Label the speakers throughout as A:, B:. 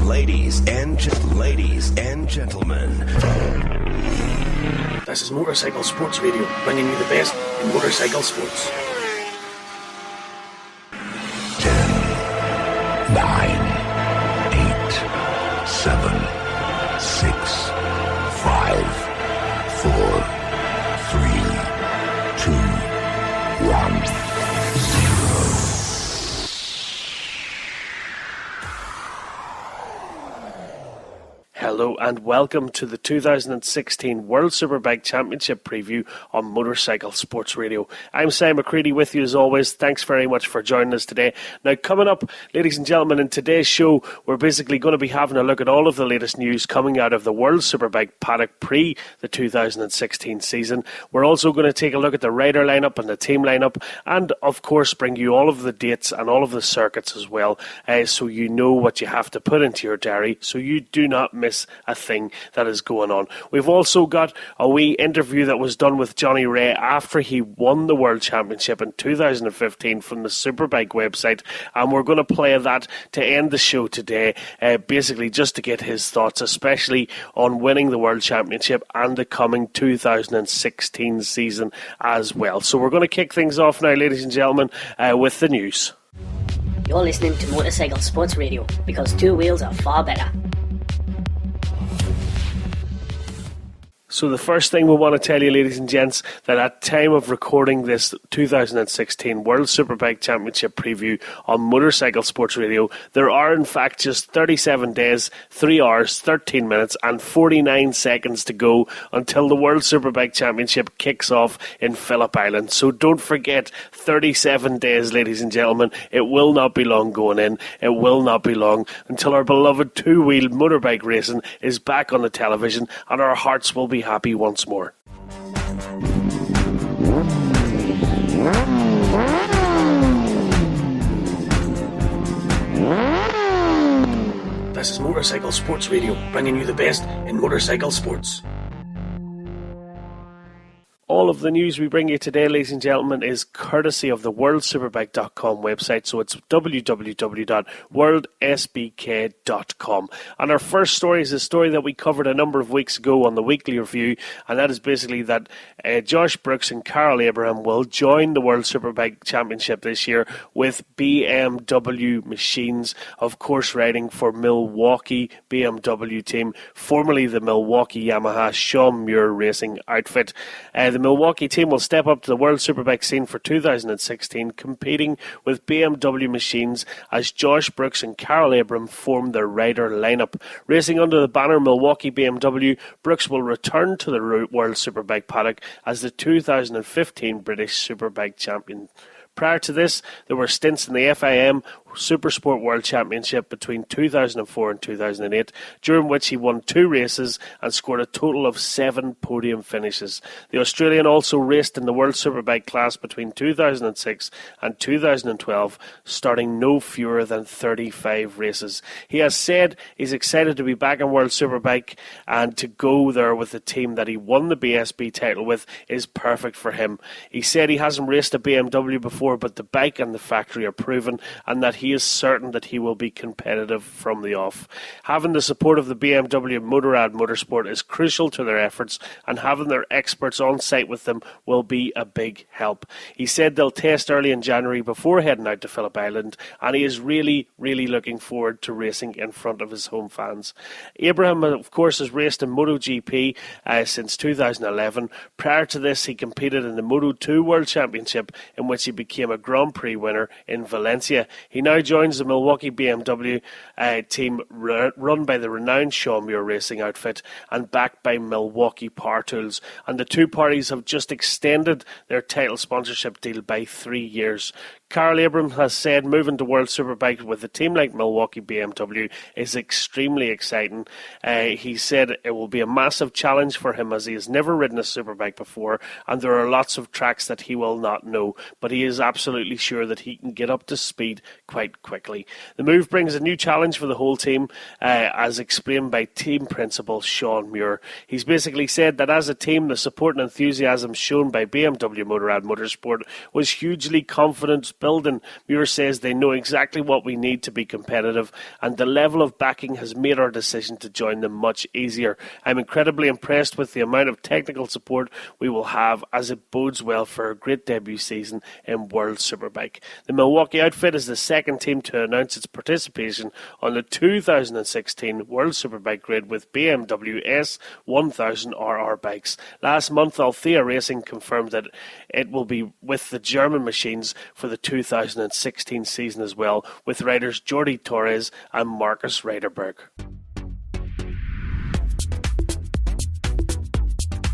A: Ladies and gentlemen.
B: This is Motorcycle Sports Radio, bringing you the best in motorcycle sports.
A: 10, 9, 8, 7, 6, 5, 4, 3, 2, 1, 0.
C: Hello and welcome to the 2016 World Superbike Championship Preview on Motorcycle Sports Radio. I'm Sam McCready with you as always. Thanks very much for joining us today. Now coming up, ladies and gentlemen, in today's show we're basically going to be having a look at all of the latest news coming out of the World Superbike paddock pre the 2016 season. We're also going to take a look at the rider lineup and the team lineup, and of course bring you all of the dates and all of the circuits as well, so you know what you have to put into your diary so you do not miss a thing that is going on. We've also got a wee interview that was done with Johnny Ray after he won the World Championship in 2015 from the Superbike website, and we're going to play that to end the show today, basically just to get his thoughts, especially on winning the World Championship and the coming 2016 season as well. So we're going to kick things off now, ladies and gentlemen, with the news.
D: You're listening to Motorcycle Sports Radio, because two wheels are far better.
C: So the first thing we want to tell you, ladies and gents, that at time of recording this 2016 World Superbike Championship Preview on Motorcycle Sports Radio, there are in fact just 37 days, 3 hours, 13 minutes and 49 seconds to go until the World Superbike Championship kicks off in Phillip Island. So don't forget, 37 days, ladies and gentlemen. It will not be long going in. It will not be long until our beloved two-wheeled motorbike racing is back on the television and our hearts will be happy once more.
B: This is Motorcycle Sports Radio, bringing you the best in motorcycle sports.
C: All of the news we bring you today, ladies and gentlemen, is courtesy of the WorldSuperbike.com website, so it's www.worldsbk.com. And our first story is a story that we covered a number of weeks ago on the weekly review, and that is basically that Josh Brooks and Carl Abraham will join the World Superbike Championship this year with BMW machines, of course riding for Milwaukee BMW team, formerly the Milwaukee Yamaha Sean Muir Racing outfit. The Milwaukee team will step up to the World Superbike scene for 2016, competing with BMW machines as Josh Brooks and Carl Abraham form their rider lineup. Racing under the banner Milwaukee BMW, Brooks will return to the World Superbike paddock as the 2015 British Superbike champion. Prior to this, there were stints in the FIM Supersport World Championship between 2004 and 2008, during which he won 2 races and scored a total of 7 podium finishes. The Australian also raced in the World Superbike class between 2006 and 2012, starting no fewer than 35 races. He has said he's excited to be back in World Superbike, and to go there with the team that he won the BSB title with is perfect for him. He said he hasn't raced a BMW before, but the bike and the factory are proven, and that he is certain that he will be competitive from the off. Having the support of the BMW Motorrad Motorsport is crucial to their efforts, and having their experts on site with them will be a big help. He said they'll test early in January before heading out to Phillip Island, and he is really looking forward to racing in front of his home fans. Abraham, of course, has raced in MotoGP since 2011. Prior to this, he competed in the Moto2 World Championship, in which he became a Grand Prix winner in Valencia. He now joins the Milwaukee BMW team run by the renowned Sean Muir Racing outfit and backed by Milwaukee Power Tools, and the two parties have just extended their title sponsorship deal by 3 years. Carl Abraham has said moving to World Superbike with a team like Milwaukee BMW is extremely exciting. He said it will be a massive challenge for him as he has never ridden a Superbike before, and there are lots of tracks that he will not know, but he is absolutely sure that he can get up to speed quite quickly. The move brings a new challenge for the whole team, as explained by team principal Sean Muir. He's basically said that as a team, the support and enthusiasm shown by BMW Motorrad Motorsport was hugely confidence building. Muir says they know exactly what we need to be competitive, and the level of backing has made our decision to join them much easier. I'm incredibly impressed with the amount of technical support we will have, as it bodes well for a great debut season in World Superbike. The Milwaukee outfit is the second team to announce its participation on the 2016 World Superbike grid with BMW S1000RR bikes. Last month, Althea Racing confirmed that it will be with the German machines for the 2016 season as well, with riders Jordi Torres and Marcus Reiderberg.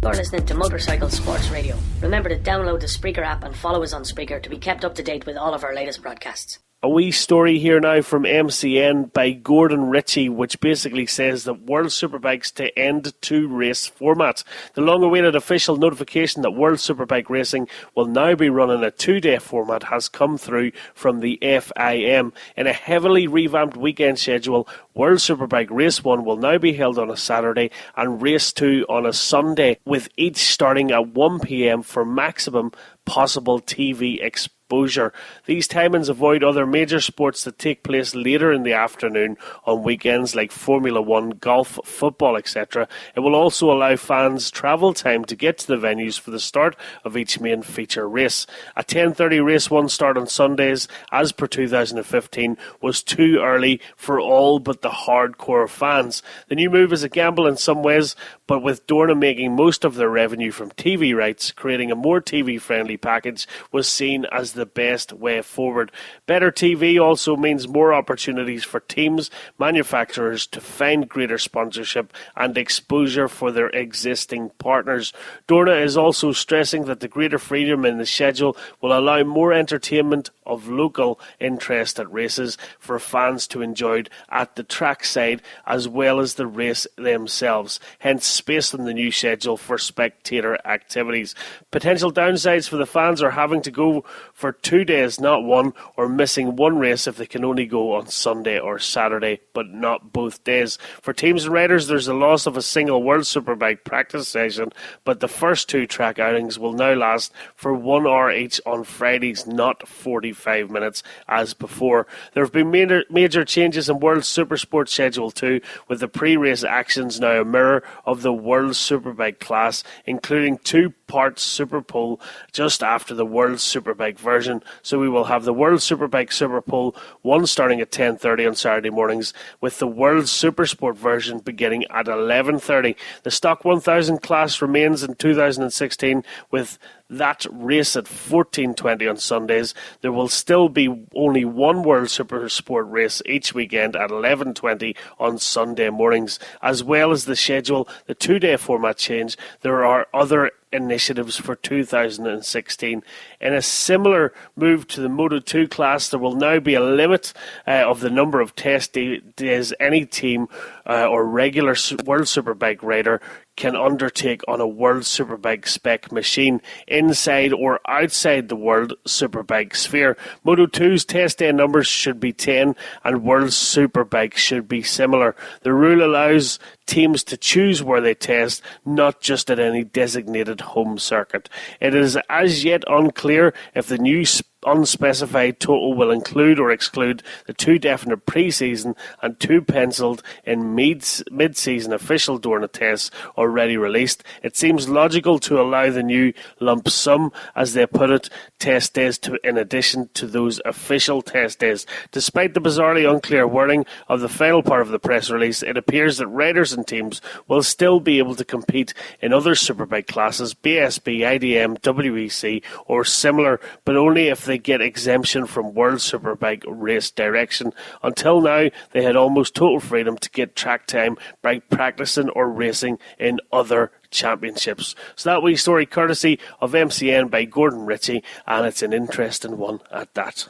D: You're listening to Motorcycle Sports Radio. Remember to download the Spreaker app and follow us on Spreaker to be kept up to date with all of our latest broadcasts.
C: A wee story here now from MCN by Gordon Ritchie, which basically says that World Superbikes to end two-race format. The long-awaited official notification that World Superbike racing will now be running a two-day format has come through from the FIM. In a heavily revamped weekend schedule, World Superbike Race 1 will now be held on a Saturday and Race 2 on a Sunday, with each starting at 1 p.m. for maximum possible TV exposure. These timings avoid other major sports that take place later in the afternoon on weekends like Formula 1, golf, football, etc. It will also allow fans travel time to get to the venues for the start of each main feature race. A 10:30 Race 1 start on Sundays, as per 2015, was too early for all but the hardcore fans. The new move is a gamble in some ways, but with Dorna making most of their revenue from TV rights, creating a more TV-friendly package was seen as the best way forward. Better TV also means more opportunities for teams, manufacturers to find greater sponsorship and exposure for their existing partners. Dorna is also stressing that the greater freedom in the schedule will allow more entertainment of local interest at races for fans to enjoy at the trackside as well as the race themselves, hence space on the new schedule for spectator activities. Potential downsides for the fans are having to go for 2 days, not one, or missing one race if they can only go on Sunday or Saturday, but not both days. For teams and riders, there's the loss of a single World Superbike practice session, but the first two track outings will now last for 1 hour each on Fridays, not 45 minutes as before. There have been major changes in World Supersport Schedule 2, with the pre-race actions now a mirror of the World Superbike class, including 2 parts Super Pole just after the World Superbike version. So we will have the World Superbike Super Pole, one starting at 10:30 on Saturday mornings, with the World Supersport version beginning at 11:30. The stock 1000 class remains in 2016, with that race at 14:20 on Sundays. There will still be only one World Supersport race each weekend at 11:20 on Sunday mornings. As well as the schedule, the 2-day format change, there are other initiatives for 2016. In a similar move to the Moto2 class, there will now be a limit of the number of test days any team or regular World Superbike rider can undertake on a World Superbike spec machine inside or outside the World Superbike sphere. Moto2's test day numbers should be 10 and World Superbike should be similar. The rule allows teams to choose where they test, not just at any designated home circuit. It is as yet unclear if the new unspecified total will include or exclude the 2 definite pre-season and 2 penciled in mid-season official Dorna tests already released. It seems logical to allow the new lump sum, as they put it, test days in addition to those official test days. Despite the bizarrely unclear wording of the final part of the press release, it appears that riders and teams will still be able to compete in other Superbike classes, BSB, IDM, WEC or similar, but only if they get exemption from World Superbike race direction. Until now, they had almost total freedom to get track time by practicing or racing in other championships. So that wee story courtesy of MCN by Gordon Ritchie, and it's an interesting one at that.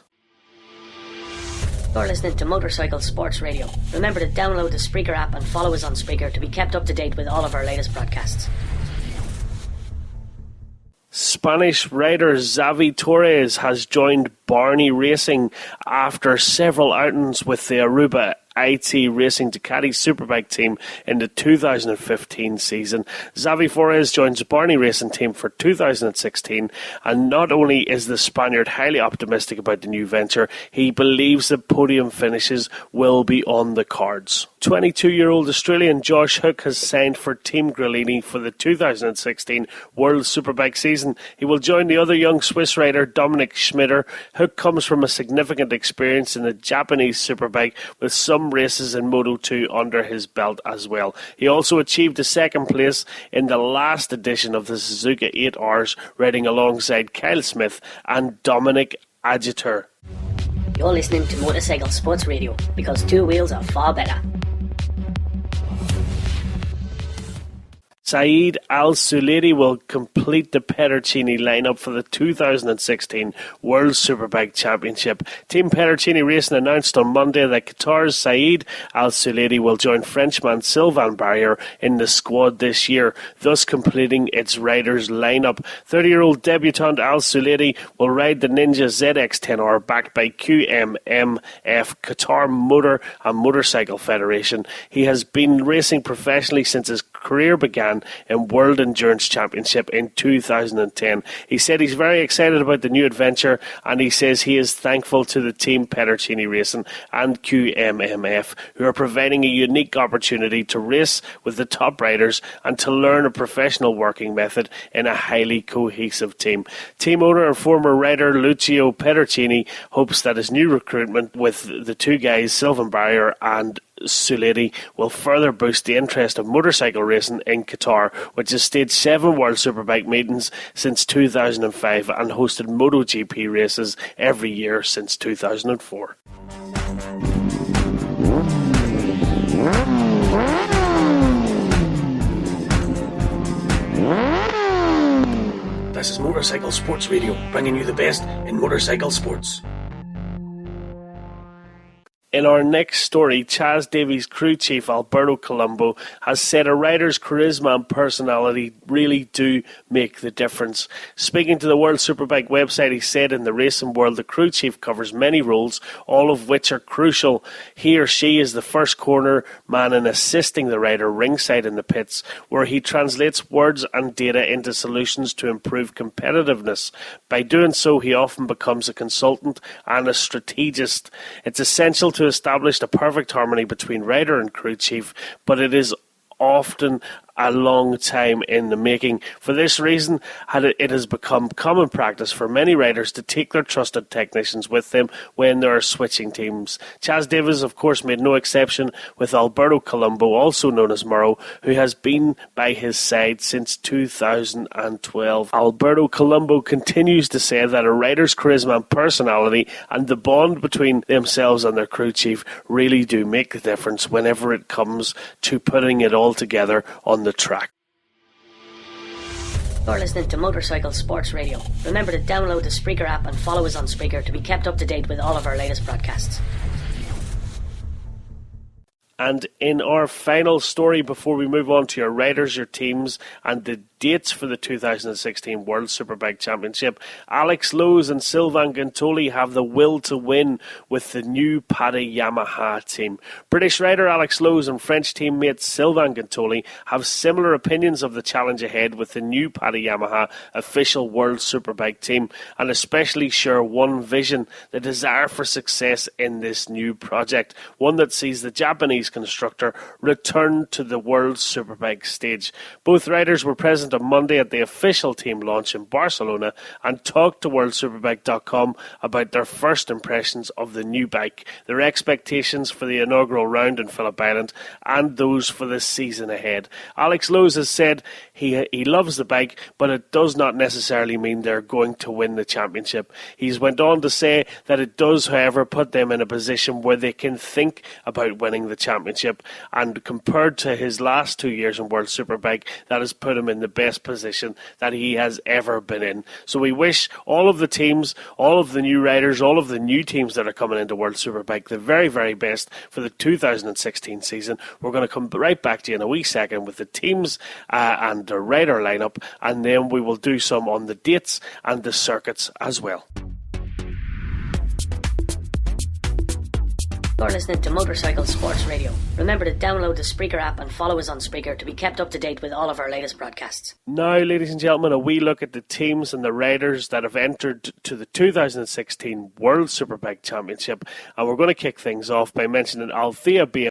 D: You're listening to Motorcycle Sports Radio. Remember to download the Spreaker app and follow us on Spreaker to be kept up to date with all of our latest broadcasts.
C: Spanish rider Xavi Torres has joined Barney Racing after several outings with the Aruba IT Racing Ducati Superbike team in the 2015 season. Xavi Forés joins Barney Racing team for 2016, and not only is the Spaniard highly optimistic about the new venture, he believes that podium finishes will be on the cards. 22-year-old Australian Josh Hook has signed for Team Grillini for the 2016 World Superbike season. He will join the other young Swiss rider Dominik Schmitter. Hook comes from a significant experience in the Japanese Superbike, with some races in Moto2 under his belt as well. He also achieved a second place in the last edition of the Suzuka 8 Hours, riding alongside Kyle Smith and Dominic Agiter.
D: You're listening to Motorcycle Sports Radio, because two wheels are far better.
C: Saeed Al-Suledi will complete the Pedercini lineup for the 2016 World Superbike Championship. Team Pedercini Racing announced on Monday that Qatar's Saeed Al-Suledi will join Frenchman Sylvain Barrier in the squad this year, thus completing its riders' lineup. 30-year-old debutant Al-Suledi will ride the Ninja ZX-10R backed by QMMF, Qatar Motor and Motorcycle Federation. He has been racing professionally since his career began in World Endurance Championship in 2010. He said he's very excited about the new adventure, and he says he is thankful to the team Pedercini Racing and QMMF, who are providing a unique opportunity to race with the top riders and to learn a professional working method in a highly cohesive team. Team owner and former rider Lucio Pedercini hopes that his new recruitment with the two guys, Sylvain Barrier and Suledi, will further boost the interest of motorcycle racing in Qatar, which has staged 7 World Superbike meetings since 2005 and hosted MotoGP races every year since 2004.
B: This is Motorcycle Sports Radio, bringing you the best in motorcycle sports.
C: In our next story, Chaz Davies crew chief Alberto Colombo has said a rider's charisma and personality really do make the difference. Speaking to the World Superbike website, he said in the racing world, the crew chief covers many roles, all of which are crucial. He or she is the first corner man in assisting the rider ringside in the pits, where he translates words and data into solutions to improve competitiveness. By doing so, he often becomes a consultant and a strategist. It's essential to establish the perfect harmony between rider and crew chief, but it is often a long time in the making. For this reason, it has become common practice for many riders to take their trusted technicians with them when they are switching teams. Chaz Davies, of course, made no exception with Alberto Colombo, also known as Murrow, who has been by his side since 2012. Alberto Colombo continues to say that a rider's charisma and personality and the bond between themselves and their crew chief really do make the difference whenever it comes to putting it all together on the track.
D: You're listening to Motorcycle Sports Radio. Remember to download the Spreaker app and follow us on Spreaker to be kept up to date with all of our latest broadcasts.
C: And in our final story, before we move on to your riders, your teams, and the dates for the 2016 World Superbike Championship, Alex Lowes and Sylvain Guintoli have the will to win with the new Paddy Yamaha team. British rider Alex Lowes and French teammate Sylvain Guintoli have similar opinions of the challenge ahead with the new Paddy Yamaha official World Superbike team, and especially share one vision: the desire for success in this new project, one that sees the Japanese constructor return to the World Superbike stage. Both riders were present on Monday at the official team launch in Barcelona and talked to WorldSuperbike.com about their first impressions of the new bike, their expectations for the inaugural round in Phillip Island, and those for the season ahead. Alex Lowes has said he loves the bike, but it does not necessarily mean they're going to win the championship. He's went on to say that it does, however, put them in a position where they can think about winning the championship, and compared to his last 2 years in World Superbike, that has put him in the best position that he has ever been in. So we wish all of the teams, all of the new riders, all of the new teams that are coming into World Superbike the very, very best for the 2016 season. We're going to come right back to you in a wee second with the teams and the rider lineup, and then we will do some on the dates and the circuits as well.
D: You're listening to Motorcycle Sports Radio. Remember to download the Spreaker app and follow us on Spreaker to be kept up to date with all of our latest broadcasts.
C: Now, ladies and gentlemen, a wee look at the teams and the riders that have entered to the 2016 World Superbike Championship. And we're going to kick things off by mentioning Althea being